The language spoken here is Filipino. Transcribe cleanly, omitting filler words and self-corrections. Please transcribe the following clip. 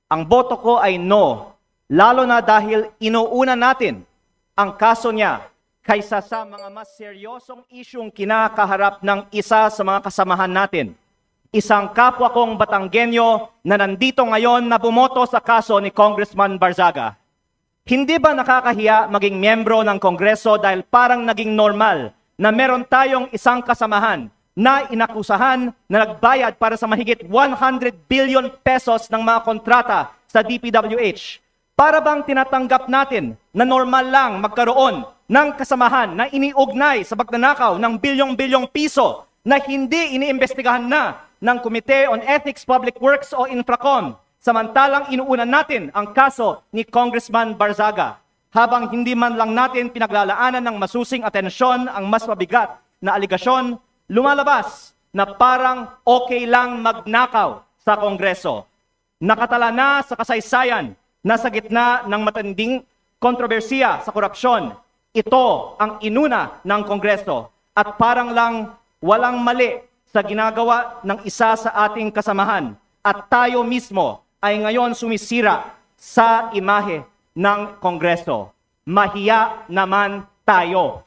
Ang boto ko ay no, lalo na dahil inuuna natin ang kaso niya kaysa sa mga mas seryosong isyong kinakaharap ng isa sa mga kasamahan natin. Isang kapwa kong Batanggenyo na nandito ngayon na bumoto sa kaso ni Congressman Barzaga. Hindi ba nakakahiya maging miyembro ng Kongreso dahil parang naging normal na meron tayong isang kasamahan na inakusahan na nagbayad para sa mahigit 100 billion pesos ng mga kontrata sa DPWH? Para bang tinatanggap natin na normal lang magkaroon ng kasamahan na iniugnay sa pagnanakaw ng bilyong-bilyong piso na hindi iniimbestigahan na ng Committee on Ethics, Public Works o Infracom, samantalang inuunan natin ang kaso ni Congressman Barzaga, habang hindi man lang natin pinaglalaanan ng masusing atensyon ang mas mabigat na aligasyon, lumalabas na parang okay lang magnakaw sa Kongreso. Nakatala na sa kasaysayan na sa gitna ng matinding kontrobersiya sa korupsyon, ito ang inuna ng Kongreso at parang lang walang mali sa ginagawa ng isa sa ating kasamahan at tayo mismo ay ngayon sumisira sa imahe ng Kongreso. Mahiya naman tayo.